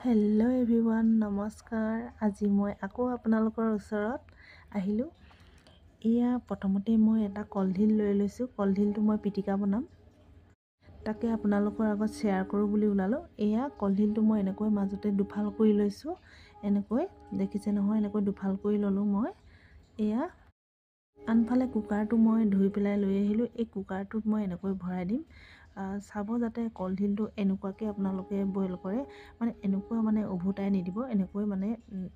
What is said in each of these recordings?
Hello' everyone, নমস্কাৰ। আজি মই আকৌ আপোনালোকৰ ওচৰত আহিলোঁ। এয়া প্ৰথমতে মই এটা কলডিল লৈ লৈছোঁ। কলডিলটো মই পিটিকা বনাম, তাকে আপোনালোকৰ আগত শ্বেয়াৰ কৰোঁ বুলি ওলালোঁ। এয়া কলডিলটো মই এনেকৈ মাজতে দুফাল কৰি লৈছোঁ। এনেকৈ দেখিছে নহয়, এনেকৈ দুফাল কৰি ল'লোঁ মই। এয়া আনফালে কুকাৰটো মই ধুই পেলাই লৈ আহিলোঁ। এই কুকাৰটোত মই এনেকৈ ভৰাই দিম। চাব যাতে কলডিলটো এনেকুৱাকৈ আপোনালোকে বইল কৰে, মানে এনেকুৱা মানে উভতাই নিদিব, এনেকৈ মানে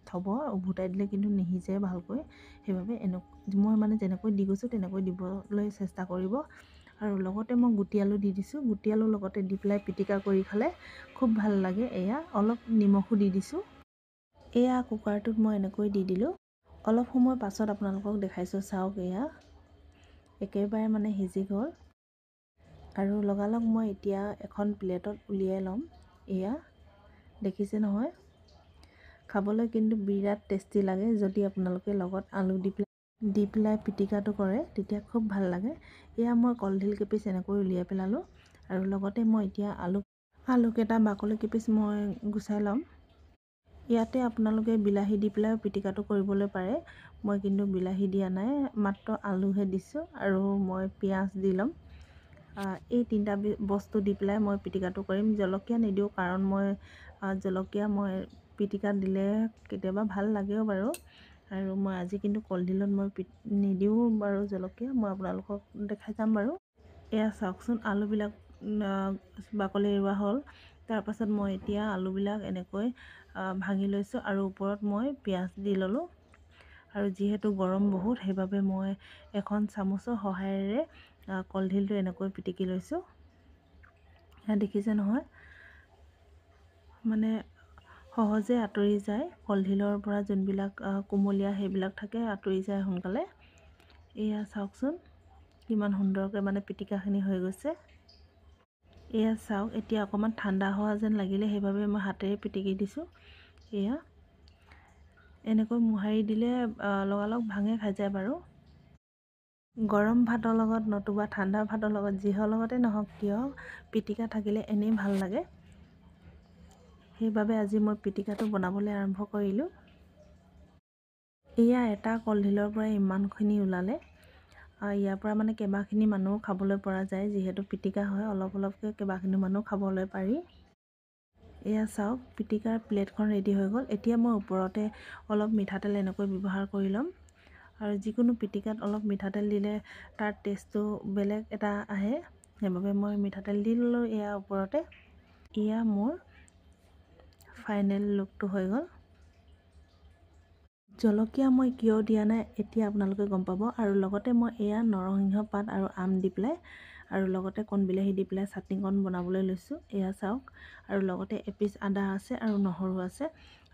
থ'ব। উভতাই দিলে কিন্তু নিসিজে ভালকৈ। সেইবাবে মই মানে যেনেকৈ দি গৈছোঁ তেনেকৈ দিবলৈ চেষ্টা কৰিব। আৰু লগতে মই গুটি আলু দি দিছোঁ। গুটি আলু লগতে দি পেলাই পিটিকা কৰি খালে খুব ভাল লাগে। এয়া অলপ নিমখো দি দিছোঁ। এয়া কুকাৰটোত মই এনেকৈ দি দিলোঁ। অলপ সময় পাছত আপোনালোকক দেখাইছোঁ। চাওক, এয়া একেবাৰে মানে সিজি গ'ল। আৰু লগালগ মই এতিয়া এখন প্লেটত উলিয়াই ল'ম। এয়া দেখিছে নহয়, খাবলৈ কিন্তু বিৰাট টেষ্টি লাগে। যদি আপোনালোকে লগত আলু দি পেলাই পিটিকাটো কৰে তেতিয়া খুব ভাল লাগে। এয়া মই কলডিল কেইপিচ এনেকৈ উলিয়াই পেলালোঁ। আৰু লগতে মই এতিয়া আলুকেইটা বাকলি কেইপিচ মই গুচাই ল'ম। ইয়াতে আপোনালোকে বিলাহী দি পেলাই পিটিকাটো কৰিবলৈ পাৰে। মই কিন্তু বিলাহী দিয়া নাই, মাত্ৰ আলুহে দিছোঁ। আৰু মই পিঁয়াজ দি ল'ম। এই তিনিটা বস্তু দি পেলাই মই পিটিকাটো কৰিম। জলকীয়া নিদিওঁ, কাৰণ জলকীয়া মই পিটিকাত দিলে কেতিয়াবা ভাল লাগেও বাৰু। আৰু মই আজি কিন্তু কলডিলত মই নিদিওঁ বাৰু জলকীয়া। মই আপোনালোকক দেখাই যাম বাৰু। এয়া চাওকচোন, আলুবিলাক বাকলি এৰুৱা হ'ল। তাৰপাছত মই এতিয়া আলুবিলাক এনেকৈ ভাঙি লৈছোঁ আৰু ওপৰত মই পিঁয়াজ দি ল'লোঁ। আৰু যিহেতু গৰম বহুত, সেইবাবে মই এখন চামুচৰ সহায়েৰে কলডিলটো এনেকৈ পিটিকি লৈছোঁ। দেখিছে নহয়, মানে সহজে আঁতৰি যায়। কলডিলৰ পৰা যোনবিলাক কুমলীয়া সেইবিলাক থাকে, আঁতৰি যায় সোনকালে। এয়া চাওকচোন, কিমান সুন্দৰকৈ মানে পিটিকাখিনি হৈ গৈছে। এয়া চাওক, এতিয়া অকণমান ঠাণ্ডা হোৱা যেন লাগিলে, সেইবাবে মই হাতেৰে পিটিকি দিছোঁ। এয়া এনেকৈ মোহাৰি দিলে লগালগ ভাঙে খাই যায় বাৰু। গৰম ভাতৰ লগত নতুবা ঠাণ্ডা ভাতৰ লগত, যিহৰ লগতে নহওক কিয়, পিটিকা থাকিলে এনেই ভাল লাগে। সেইবাবে আজি মই পিটিকাটো বনাবলৈ আৰম্ভ কৰিলোঁ। এয়া এটা কলডিলৰ পৰা ইমানখিনি ওলালে। ইয়াৰ পৰা মানে কেইবাখিনি মানুহো খাবলৈ পৰা যায়। যিহেতু পিটিকা হয়, অলপ অলপকৈ কেইবাখিনি মানুহ খাবলৈ পাৰি। এয়া চাওক, পিটিকাৰ প্লেটখন ৰেডি হৈ গ'ল। এতিয়া মই ওপৰতে অলপ মিঠাতেল এনেকৈ ব্যৱহাৰ কৰি ল'ম। আৰু যিকোনো পিটিকাত অলপ মিঠাতেল দিলে তাৰ টেষ্টটো বেলেগ এটা আহে। সেইবাবে মই মিঠাতেল দি ল'লোঁ এয়া ওপৰতে। এয়া মোৰ ফাইনেল লুকটো হৈ গ'ল। জলকীয়া মই কিয় দিয়া নাই এতিয়া আপোনালোকে গম পাব। আৰু লগতে মই এয়া নৰসিংহ পাত আৰু আম দি পেলাই, আৰু লগতে কণ বিলাহী দি পেলাই চাটনিকণ বনাবলৈ লৈছোঁ। এয়া চাওক, আৰু লগতে এপিচ আদা আছে আৰু নহৰু আছে।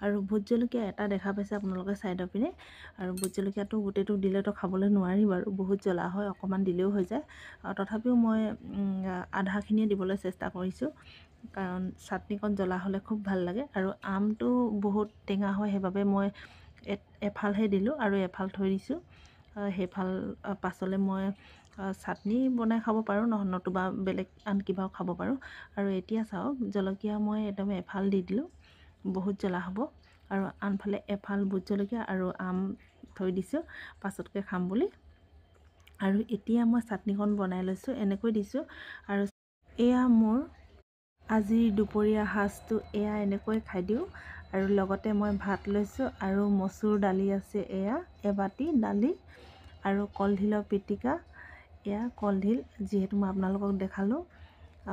আৰু ভোট জলকীয়া এটা দেখা পাইছে আপোনালোকে ছাইডৰ পিনে। আৰু ভোট জলকীয়াটো গোটেইটো দিলেতো খাবলৈ নোৱাৰি বাৰু, বহুত জ্বলা হয়, অকণমান দিলেও হৈ যায়। তথাপিও মই আধাখিনিয়ে দিবলৈ চেষ্টা কৰিছোঁ, কাৰণ চাটনিকণ জ্বলা হ'লে খুব ভাল লাগে। আৰু আমটো বহুত টেঙা হয়, সেইবাবে মই এফালহে দিলোঁ আৰু এফাল থৈ দিছোঁ। সেইফাল পাছলৈ মই চাটনি বনাই খাব পাৰোঁ, নতুবা বেলেগ আন কিবাও খাব পাৰোঁ। আৰু এতিয়া চাওক, জলকীয়া মই একদম এফাল দি দিলোঁ, বহুত জ্বলা হ'ব। আৰু আনফালে এফাল ভোট জলকীয়া আৰু আম থৈ দিছোঁ পাছতকৈ খাম বুলি। আৰু এতিয়া মই চাটনিখন বনাই লৈছোঁ, এনেকৈ দিছোঁ। আৰু এয়া মোৰ আজিৰ দুপৰীয়া সাজটো, এয়া এনেকৈ খাই দিওঁ। আৰু লগতে মই ভাত লৈছোঁ, আৰু মচুৰ দালি আছে, এয়া এবাটি দালি, আৰু কলডিলৰ পিটিকা। এয়া কলডিল, যিহেতু মই আপোনালোকক দেখালোঁ,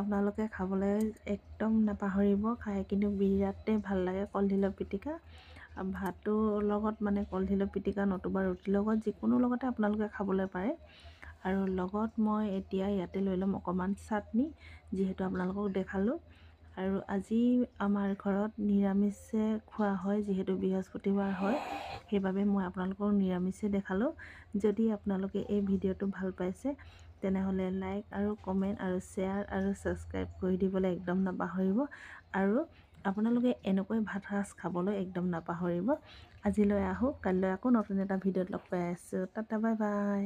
আপোনালোকে খাবলৈ একদম নাপাহৰিব। খাই কিন্তু বিৰাটেই ভাল লাগে কলডিলৰ পিটিকা। ভাতৰ লগত মানে কলডিলৰ পিটিকা, নতুবা ৰুটিৰ লগত, যিকোনো লগতে আপোনালোকে খাবলৈ পাৰে। আৰু লগত মই এতিয়া ইয়াতে লৈ ল'ম অকণমান চাটনি, যিহেতু আপোনালোকক দেখালোঁ। আৰু আজি আমাৰ ঘৰত নিৰামিষে খোৱা হয়, যিহেতু বৃহস্পতিবাৰ হয়, সেইবাবে মই আপোনালোকক নিৰামিষে দেখালোঁ। যদি আপোনালোকে এই ভিডিঅ'টো ভাল পাইছে, তেনেহ'লে লাইক আৰু কমেণ্ট আৰু শ্বেয়াৰ আৰু ছাবস্ক্ৰাইব কৰি দিবলৈ একদম নাপাহৰিব। আৰু আপোনালোকে এনেকৈ ভাত সাজ খাবলৈ একদম নাপাহৰিব। আজিলৈ আহোঁ, কাইলৈ আকৌ নতুন এটা ভিডিঅ'ত লগ পাই আছোঁ। Tata, bye bye.